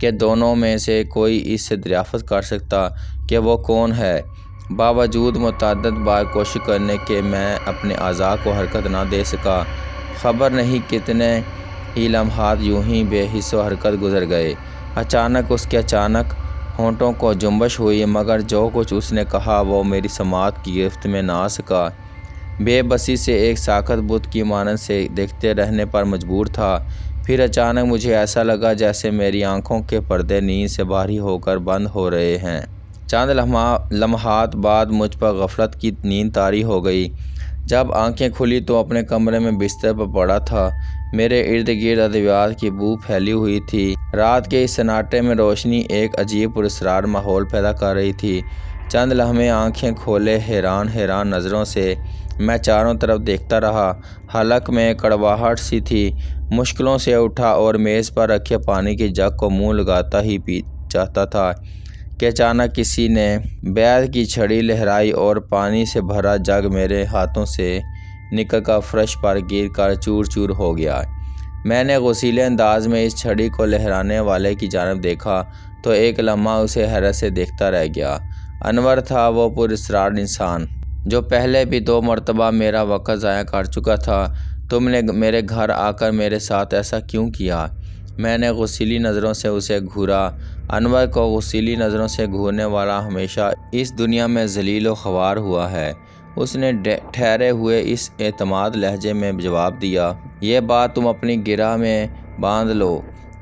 کہ دونوں میں سے کوئی اس سے دریافت کر سکتا کہ وہ کون ہے۔ باوجود متعدد بار کوشش کرنے کے میں اپنے اعضاء کو حرکت نہ دے سکا۔ خبر نہیں کتنے ہی لمحات یوں ہی بے حس و حرکت گزر گئے۔ اچانک اس کے ہونٹوں کو جنبش ہوئی، مگر جو کچھ اس نے کہا وہ میری سماعت کی گرفت میں نہ آ سکا۔ بے بسی سے ایک ساکت بت کی مانند سے دیکھتے رہنے پر مجبور تھا۔ پھر اچانک مجھے ایسا لگا جیسے میری آنکھوں کے پردے نیند سے بھاری ہو کر بند ہو رہے ہیں۔ چند لمحات بعد مجھ پر غفلت کی نیند طاری ہو گئی۔ جب آنکھیں کھلی تو اپنے کمرے میں بستر پر پڑا تھا۔ میرے ارد گرد ادویات کی بو پھیلی ہوئی تھی۔ رات کے اس سناٹے میں روشنی ایک عجیب پراسرار ماحول پیدا کر رہی تھی۔ چند لمحے آنکھیں کھولے حیران نظروں سے میں چاروں طرف دیکھتا رہا۔ حلق میں کڑواہٹ سی تھی۔ مشکلوں سے اٹھا اور میز پر رکھے پانی کی جگ کو منہ لگاتا ہی پی چاہتا تھا کہ اچانک کسی نے بیت کی چھڑی لہرائی اور پانی سے بھرا جگ میرے ہاتھوں سے نکل کر فرش پر گر کر چور چور ہو گیا۔ میں نے غصیلے انداز میں اس چھڑی کو لہرانے والے کی جانب دیکھا تو ایک لمحہ اسے حیرت سے دیکھتا رہ گیا۔ انور تھا، وہ پراسرار انسان جو پہلے بھی 2 مرتبہ میرا وقت ضائع کر چکا تھا۔ تم نے میرے گھر آ کر میرے ساتھ ایسا کیوں کیا؟ میں نے غصیلی نظروں سے اسے گھورا۔ انور کو غصیلی نظروں سے گھورنے والا ہمیشہ اس دنیا میں ذلیل و خوار ہوا ہے۔ اس نے ٹھہرے ہوئے اس اعتماد لہجے میں جواب دیا، یہ بات تم اپنی گرہ میں باندھ لو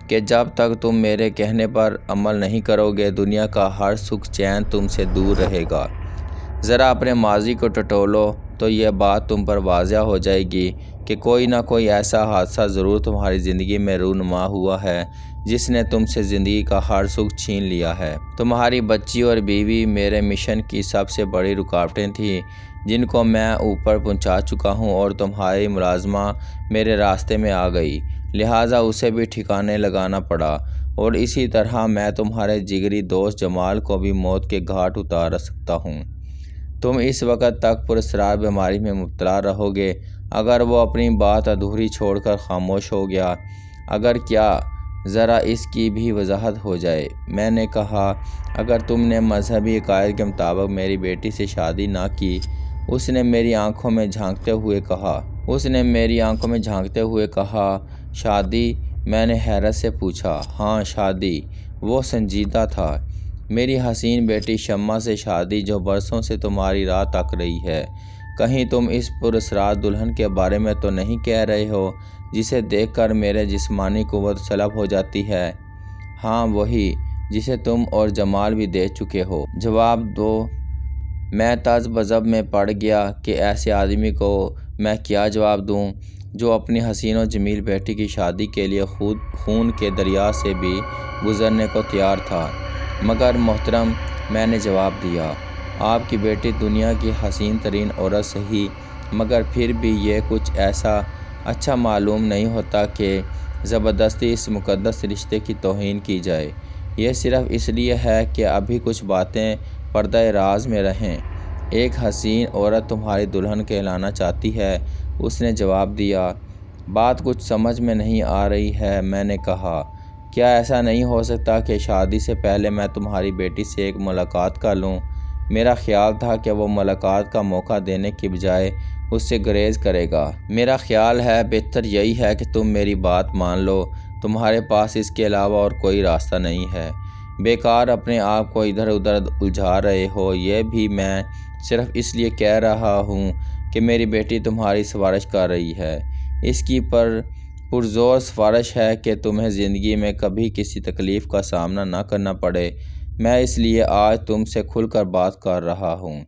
کہ جب تک تم میرے کہنے پر عمل نہیں کرو گے دنیا کا ہر سکھ چین تم سے دور رہے گا۔ ذرا اپنے ماضی کو ٹٹولو تو یہ بات تم پر واضح ہو جائے گی کہ کوئی نہ کوئی ایسا حادثہ ضرور تمہاری زندگی میں رونما ہوا ہے جس نے تم سے زندگی کا ہر سکھ چھین لیا ہے۔ تمہاری بچی اور بیوی میرے مشن کی سب سے بڑی رکاوٹیں تھیں جن کو میں اوپر پہنچا چکا ہوں، اور تمہاری ملازمہ میرے راستے میں آ گئی، لہٰذا اسے بھی ٹھکانے لگانا پڑا، اور اسی طرح میں تمہارے جگری دوست جمال کو بھی موت کے گھاٹ اتار سکتا ہوں۔ تم اس وقت تک پراسرار بیماری میں مبتلا رہو گے اگر وہ اپنی بات ادھوری چھوڑ کر خاموش ہو گیا۔ اگر کیا؟ ذرا اس کی بھی وضاحت ہو جائے۔ میں نے کہا، اگر تم نے مذہبی عقائد کے مطابق میری بیٹی سے شادی نہ کی۔ اس نے میری آنکھوں میں جھانکتے ہوئے کہا، شادی؟ میں نے حیرت سے پوچھا۔ ہاں شادی۔ وہ سنجیدہ تھا۔ میری حسین بیٹی شمع سے شادی، جو برسوں سے تمہاری راہ تک رہی ہے۔ کہیں تم اس پراسرار دلہن کے بارے میں تو نہیں کہہ رہے ہو جسے دیکھ کر میرے جسمانی قوت سلب ہو جاتی ہے؟ ہاں وہی، جسے تم اور جمال بھی دیکھ چکے ہو۔ جواب دو۔ میں طنز بضب میں پڑ گیا کہ ایسے آدمی کو میں کیا جواب دوں جو اپنی حسین و جمیل بیٹی کی شادی کے لیے خون کے دریا سے بھی گزرنے کو تیار تھا۔ مگر محترم، میں نے جواب دیا، آپ کی بیٹی دنیا کی حسین ترین عورت سہی، مگر پھر بھی یہ کچھ ایسا اچھا معلوم نہیں ہوتا کہ زبردستی اس مقدس رشتے کی توہین کی جائے۔ یہ صرف اس لیے ہے کہ ابھی کچھ باتیں پردہ راز میں رہیں۔ ایک حسین عورت تمہاری دلہن کہلانا چاہتی ہے، اس نے جواب دیا۔ بات کچھ سمجھ میں نہیں آ رہی ہے۔ میں نے کہا، کیا ایسا نہیں ہو سکتا کہ شادی سے پہلے میں تمہاری بیٹی سے ایک ملاقات کر لوں؟ میرا خیال تھا کہ وہ ملاقات کا موقع دینے کی بجائے اس سے گریز کرے گا۔ میرا خیال ہے بہتر یہی ہے کہ تم میری بات مان لو۔ تمہارے پاس اس کے علاوہ اور کوئی راستہ نہیں ہے۔ بیکار اپنے آپ کو ادھر ادھر الجھا رہے ہو۔ یہ بھی میں صرف اس لیے کہہ رہا ہوں کہ میری بیٹی تمہاری سفارش کر رہی ہے۔ اس کی پرزور سفارش ہے کہ تمہیں زندگی میں کبھی کسی تکلیف کا سامنا نہ کرنا پڑے۔ میں اس لیے آج تم سے کھل کر بات کر رہا ہوں۔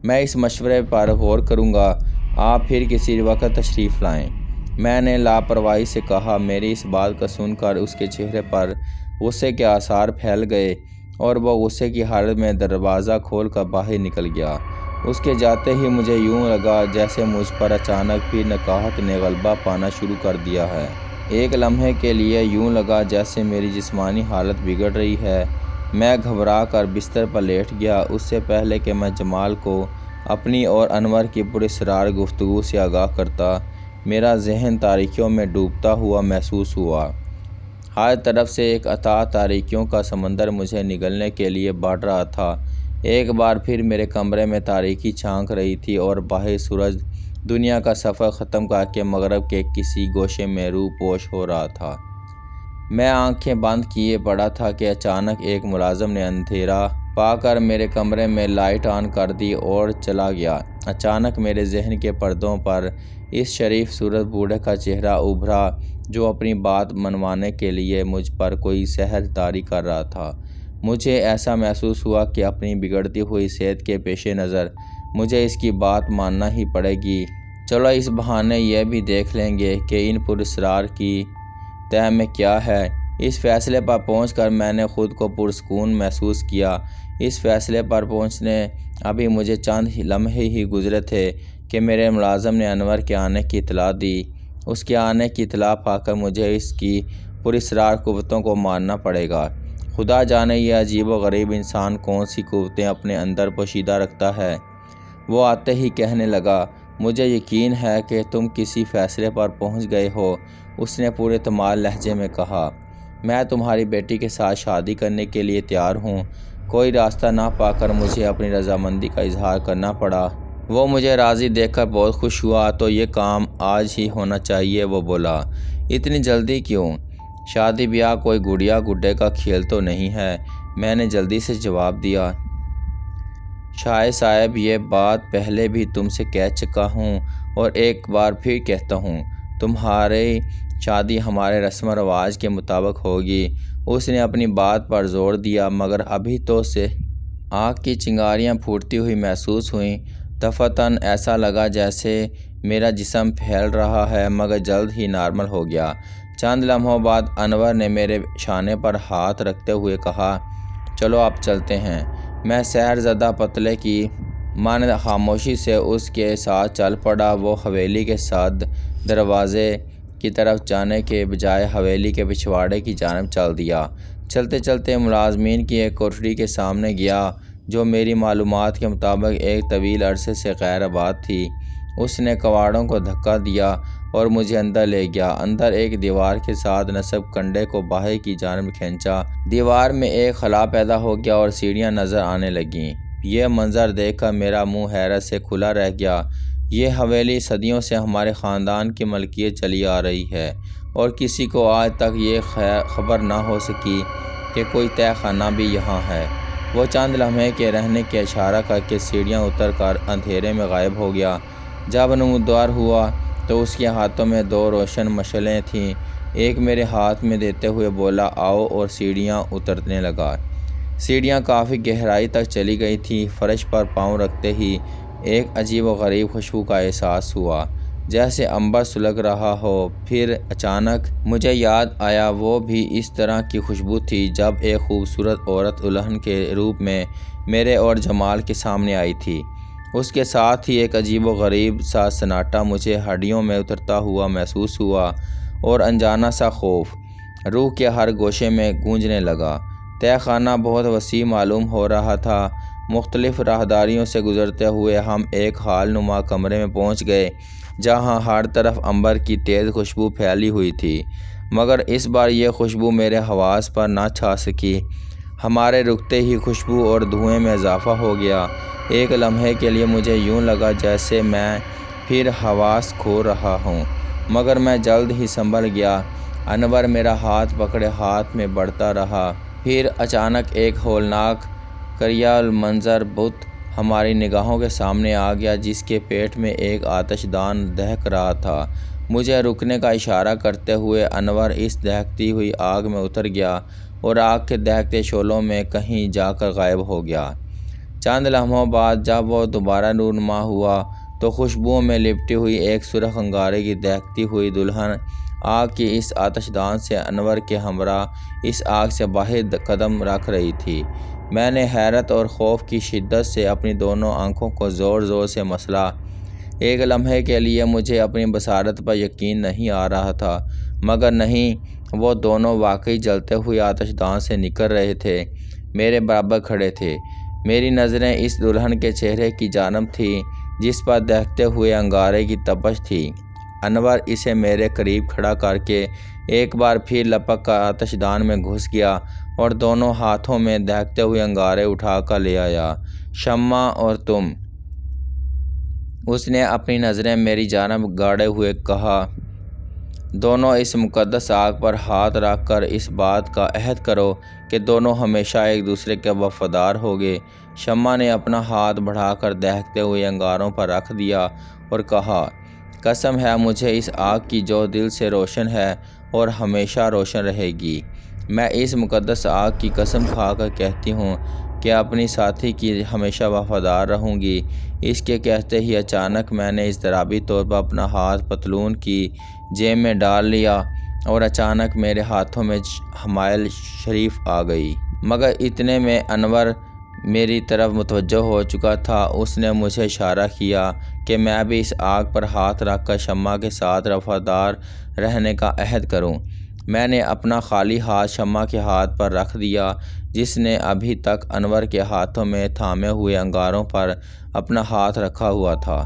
میں اس مشورے پر غور کروں گا۔ آپ پھر کسی وقت تشریف لائیں۔ میں نے لاپرواہی سے کہا۔ میری اس بات کو سن کر اس کے چہرے پر غصے کے آثار پھیل گئے اور وہ غصے کی حالت میں دروازہ کھول کر باہر نکل گیا۔ اس کے جاتے ہی مجھے یوں لگا جیسے مجھ پر اچانک پھر نکاہت نے غلبہ پانا شروع کر دیا ہے۔ ایک لمحے کے لیے یوں لگا جیسے میری جسمانی حالت بگڑ رہی ہے۔ میں گھبرا کر بستر پر لیٹ گیا۔ اس سے پہلے کہ میں جمال کو اپنی اور انور کی پراسرار گفتگو سے آگاہ کرتا، میرا ذہن تاریکیوں میں ڈوبتا ہوا محسوس ہوا۔ ہر طرف سے ایک اتھاہ تاریکیوں کا سمندر مجھے نگلنے کے لیے بڑھ رہا تھا۔ ایک بار پھر میرے کمرے میں تاریکی چھانک رہی تھی اور باہر سورج دنیا کا سفر ختم کر کے مغرب کے کسی گوشے میں روح پوش ہو رہا تھا۔ میں آنکھیں بند کیے پڑا تھا کہ اچانک ایک ملازم نے اندھیرا پا کر میرے کمرے میں لائٹ آن کر دی اور چلا گیا۔ اچانک میرے ذہن کے پردوں پر اس شریف صورت بوڑھے کا چہرہ ابھرا جو اپنی بات منوانے کے لیے مجھ پر کوئی سحر طاری کر رہا تھا۔ مجھے ایسا محسوس ہوا کہ اپنی بگڑتی ہوئی صحت کے پیش نظر مجھے اس کی بات ماننا ہی پڑے گی۔ چلو اس بہانے یہ بھی دیکھ لیں گے کہ ان پراسرار کی تہ میں کیا ہے۔ اس فیصلے پر پہنچ کر میں نے خود کو پرسکون محسوس کیا۔ اس فیصلے پر پہنچنے ابھی مجھے چند لمحے ہی گزرے تھے کہ میرے ملازم نے انور کے آنے کی اطلاع دی۔ اس کے آنے کی اطلاع پا کر مجھے اس کی پراسرار قوتوں کو ماننا پڑے گا۔ خدا جانے یہ عجیب و غریب انسان کون سی قوتیں اپنے اندر پوشیدہ رکھتا ہے۔ وہ آتے ہی کہنے لگا، مجھے یقین ہے کہ تم کسی فیصلے پر پہنچ گئے ہو۔ اس نے پورے اعتماد لہجے میں کہا، میں تمہاری بیٹی کے ساتھ شادی کرنے کے لیے تیار ہوں۔ کوئی راستہ نہ پا کر مجھے اپنی رضامندی کا اظہار کرنا پڑا۔ وہ مجھے راضی دیکھ کر بہت خوش ہوا۔ تو یہ کام آج ہی ہونا چاہیے، وہ بولا۔ اتنی جلدی کیوں؟ شادی بیاہ کوئی گڑیا گڈے کا کھیل تو نہیں ہے، میں نے جلدی سے جواب دیا۔ شاہ صاحب یہ بات پہلے بھی تم سے کہہ چکا ہوں اور ایک بار پھر کہتا ہوں، تمہاری شادی ہمارے رسم و رواج کے مطابق ہوگی۔ اس نے اپنی بات پر زور دیا، مگر ابھی تو سے آگ کی چنگاریاں پھوٹتی ہوئی محسوس ہوئیں۔ دفعتاً ایسا لگا جیسے میرا جسم پھیل رہا ہے، مگر جلد ہی نارمل ہو گیا۔ چند لمحوں بعد انور نے میرے شانے پر ہاتھ رکھتے ہوئے کہا، چلو اب چلتے ہیں۔ میں سحر زدہ پتلے کی مانند خاموشی سے اس کے ساتھ چل پڑا۔ وہ حویلی کے ساتھ دروازے کی طرف جانے کے بجائے حویلی کے پچھواڑے کی جانب چل دیا۔ چلتے چلتے ملازمین کی ایک کوٹھری کے سامنے گیا جو میری معلومات کے مطابق ایک طویل عرصے سے غیر آباد تھی۔ اس نے کواڑوں کو دھکا دیا اور مجھے اندر لے گیا۔ اندر ایک دیوار کے ساتھ نصب کنڈے کو باہر کی جانب کھینچا۔ دیوار میں ایک خلا پیدا ہو گیا اور سیڑھیاں نظر آنے لگیں۔ یہ منظر دیکھ کر میرا منہ حیرت سے کھلا رہ گیا۔ یہ حویلی صدیوں سے ہمارے خاندان کی ملکیت چلی آ رہی ہے اور کسی کو آج تک یہ خبر نہ ہو سکی کہ کوئی تہہ خانہ بھی یہاں ہے۔ وہ چند لمحے کے رہنے کے اشارہ کر کے سیڑھیاں اتر کر اندھیرے میں غائب ہو گیا۔ جب نمودار ہوا تو اس کے ہاتھوں میں دو روشن مشعلیں تھیں۔ ایک میرے ہاتھ میں دیتے ہوئے بولا، آؤ، اور سیڑھیاں اترنے لگا۔ سیڑھیاں کافی گہرائی تک چلی گئی تھیں۔ فرش پر پاؤں رکھتے ہی ایک عجیب و غریب خوشبو کا احساس ہوا، جیسے عنبر سلگ رہا ہو۔ پھر اچانک مجھے یاد آیا وہ بھی اس طرح کی خوشبو تھی جب ایک خوبصورت عورت الہن کے روپ میں میرے اور جمال کے سامنے آئی تھی۔ اس کے ساتھ ہی ایک عجیب و غریب سا سناٹا مجھے ہڈیوں میں اترتا ہوا محسوس ہوا اور انجانا سا خوف روح کے ہر گوشے میں گونجنے لگا۔ تہہ خانہ بہت وسیع معلوم ہو رہا تھا۔ مختلف راہداریوں سے گزرتے ہوئے ہم ایک ہال نما کمرے میں پہنچ گئے جہاں ہر طرف عنبر کی تیز خوشبو پھیلی ہوئی تھی، مگر اس بار یہ خوشبو میرے حواس پر نہ چھا سکی۔ ہمارے رکتے ہی خوشبو اور دھوئیں میں اضافہ ہو گیا۔ ایک لمحے کے لیے مجھے یوں لگا جیسے میں پھر حواس کھو رہا ہوں، مگر میں جلد ہی سنبھل گیا۔ انور میرا ہاتھ پکڑے ہاتھ میں بڑھتا رہا۔ پھر اچانک ایک ہولناک کریا المنظر بت ہماری نگاہوں کے سامنے آ گیا جس کے پیٹ میں ایک آتش دان دہک رہا تھا۔ مجھے رکنے کا اشارہ کرتے ہوئے انور اس دہکتی ہوئی آگ میں اتر گیا اور آگ کے دہکتے شعلوں میں کہیں جا کر غائب ہو گیا۔ چند لمحوں بعد جب وہ دوبارہ نورنما ہوا تو خوشبوؤں میں لپٹی ہوئی ایک سرخ انگارے کی دہکتی ہوئی دلہن آگ کی اس آتش دان سے انور کے ہمراہ اس آگ سے باہر قدم رکھ رہی تھی۔ میں نے حیرت اور خوف کی شدت سے اپنی دونوں آنکھوں کو زور زور سے مسلا۔ ایک لمحے کے لیے مجھے اپنی بصارت پر یقین نہیں آ رہا تھا، مگر نہیں، وہ دونوں واقعی جلتے ہوئے آتش دان سے نکل رہے تھے، میرے برابر کھڑے تھے۔ میری نظریں اس دلہن کے چہرے کی جانب تھیں جس پر دہکتے ہوئے انگارے کی تپش تھی۔ انور اسے میرے قریب کھڑا کر کے ایک بار پھر لپک کر آتش دان میں گھس گیا اور دونوں ہاتھوں میں دہکتے ہوئے انگارے اٹھا کر لے آیا۔ شمع اور تم، اس نے اپنی نظریں میری جانب گاڑے ہوئے کہا، دونوں اس مقدس آگ پر ہاتھ رکھ کر اس بات کا عہد کرو کہ دونوں ہمیشہ ایک دوسرے کے وفادار ہوگے۔ شمع نے اپنا ہاتھ بڑھا کر دہکتے ہوئے انگاروں پر رکھ دیا اور کہا، قسم ہے مجھے اس آگ کی جو دل سے روشن ہے اور ہمیشہ روشن رہے گی۔ میں اس مقدس آگ کی قسم کھا کر کہتی ہوں کہ اپنی ساتھی کی ہمیشہ وفادار رہوں گی۔ اس کے کہتے ہی اچانک میں نے اضطرابی طور پر اپنا ہاتھ پتلون کی جیب میں ڈال لیا اور اچانک میرے ہاتھوں میں حمائل شریف آ گئی۔ مگر اتنے میں انور میری طرف متوجہ ہو چکا تھا۔ اس نے مجھے اشارہ کیا کہ میں بھی اس آگ پر ہاتھ رکھ کر شمع کے ساتھ وفادار رہنے کا عہد کروں۔ میں نے اپنا خالی ہاتھ شمع کے ہاتھ پر رکھ دیا، جس نے ابھی تک انور کے ہاتھوں میں تھامے ہوئے انگاروں پر اپنا ہاتھ رکھا ہوا تھا۔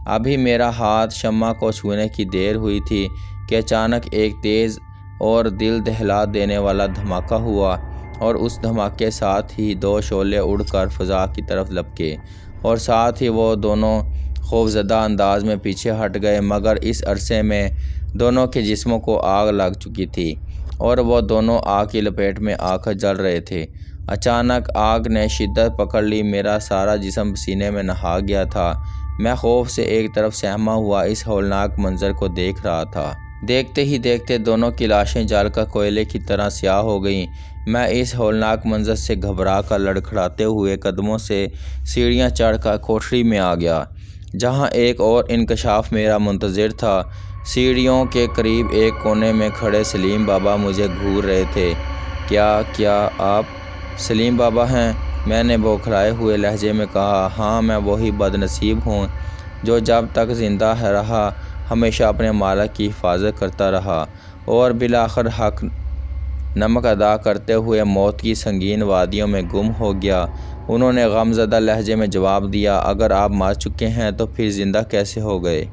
ابھی میرا ہاتھ شمع کو چھونے کی دیر ہوئی تھی کہ اچانک ایک تیز اور دل دہلا دینے والا دھماکہ ہوا اور اس دھماکے ساتھ ہی دو شعلے اڑ کر فضا کی طرف لپکے اور ساتھ ہی وہ دونوں خوفزدہ انداز میں پیچھے ہٹ گئے، مگر اس عرصے میں دونوں کے جسموں کو آگ لگ چکی تھی اور وہ دونوں آگ کی لپیٹ میں آ کر جل رہے تھے۔ اچانک آگ نے شدت پکڑ لی، میرا سارا جسم پسینے میں نہا گیا تھا۔ میں خوف سے ایک طرف سہما ہوا اس ہولناک منظر کو دیکھ رہا تھا۔ دیکھتے ہی دیکھتے دونوں کی لاشیں جل کر کوئلے کی طرح سیاہ ہو گئیں۔ میں اس ہولناک منظر سے گھبرا کر لڑکھڑاتے ہوئے قدموں سے سیڑھیاں چڑھ کر کوٹھری میں آ گیا، جہاں ایک اور انکشاف میرا منتظر تھا۔ سیڑھیوں کے قریب ایک کونے میں کھڑے سلیم بابا مجھے گھور رہے تھے۔ کیا آپ سلیم بابا ہیں؟ میں نے بوکھلائے ہوئے لہجے میں کہا۔ ہاں، میں وہی بد نصیب ہوں جو جب تک زندہ رہا ہمیشہ اپنے مالک کی حفاظت کرتا رہا اور بالآخر حق نمک ادا کرتے ہوئے موت کی سنگین وادیوں میں گم ہو گیا۔ انہوں نے غم زدہ لہجے میں جواب دیا، اگر آپ مر چکے ہیں تو پھر زندہ کیسے ہو گئے؟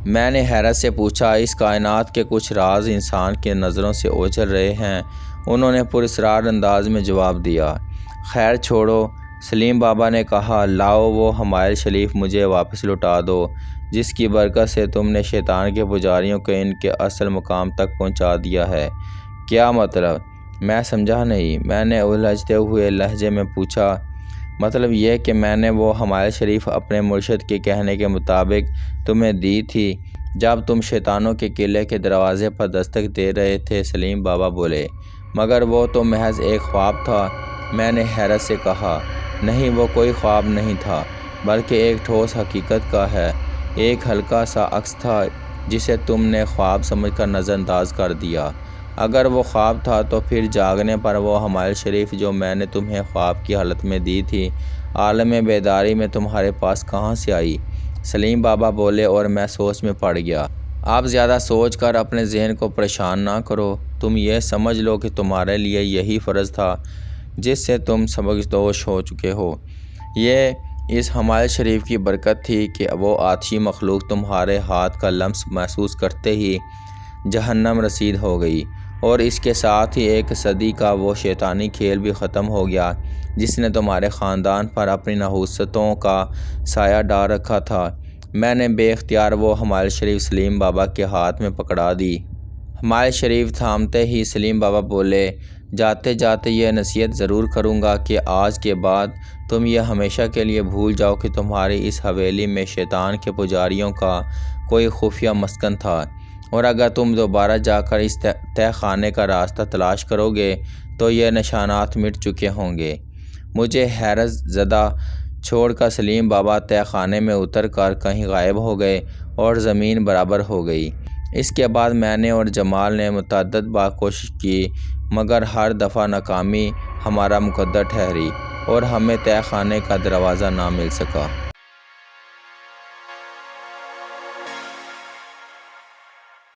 میں نے حیرت سے پوچھا، اس کائنات کے کچھ راز انسان کی نظروں سے اوجھل رہے ہیں۔ انہوں نے پراسرار انداز میں جواب دیا، خیر چھوڑو۔ سلیم بابا نے کہا، لاؤ وہ حمائل شریف مجھے واپس لوٹا دو، جس کی برکت سے تم نے شیطان کے پجاریوں کو ان کے اصل مقام تک پہنچا دیا ہے۔ کیا مطلب؟ میں سمجھا نہیں۔ میں نے الجھتے ہوئے لہجے میں پوچھا، مطلب یہ کہ میں نے وہ حمائل شریف اپنے مرشد کے کہنے کے مطابق تمہیں دی تھی جب تم شیطانوں کے قلعے کے دروازے پر دستک دے رہے تھے۔ سلیم بابا بولے، مگر وہ تو محض ایک خواب تھا۔ میں نے حیرت سے کہا، نہیں، وہ کوئی خواب نہیں تھا بلکہ ایک ٹھوس حقیقت کا ہے، ایک ہلکا سا عکس تھا جسے تم نے خواب سمجھ کر نظر انداز کر دیا۔ اگر وہ خواب تھا تو پھر جاگنے پر وہ حمائل شریف جو میں نے تمہیں خواب کی حالت میں دی تھی عالم بیداری میں تمہارے پاس کہاں سے آئی؟ سلیم بابا بولے اور میں سوچ میں پڑ گیا۔ آپ زیادہ سوچ کر اپنے ذہن کو پریشان نہ کرو، تم یہ سمجھ لو کہ تمہارے لیے یہی فرض تھا جس سے تم سبکدوش ہو چکے ہو۔ یہ اس حمائل شریف کی برکت تھی کہ وہ آتشی مخلوق تمہارے ہاتھ کا لمس محسوس کرتے ہی جہنم رسید ہو گئی، اور اس کے ساتھ ہی ایک صدی کا وہ شیطانی کھیل بھی ختم ہو گیا جس نے تمہارے خاندان پر اپنی نحوستوں کا سایہ ڈال رکھا تھا۔ میں نے بے اختیار وہ حمائل شریف سلیم بابا کے ہاتھ میں پکڑا دی۔ حمائل شریف تھامتے ہی سلیم بابا بولے، جاتے جاتے یہ نصیحت ضرور کروں گا کہ آج کے بعد تم یہ ہمیشہ کے لیے بھول جاؤ کہ تمہاری اس حویلی میں شیطان کے پجاریوں کا کوئی خفیہ مسکن تھا، اور اگر تم دوبارہ جا کر اس تہ خانے کا راستہ تلاش کرو گے تو یہ نشانات مٹ چکے ہوں گے۔ مجھے حیرت زدہ چھوڑ کر سلیم بابا تہ خانے میں اتر کر کہیں غائب ہو گئے اور زمین برابر ہو گئی۔ اس کے بعد میں نے اور جمال نے متعدد بار کوشش کی، مگر ہر دفعہ ناکامی ہمارا مقدر ٹھہری اور ہمیں تہ خانے کا دروازہ نہ مل سکا۔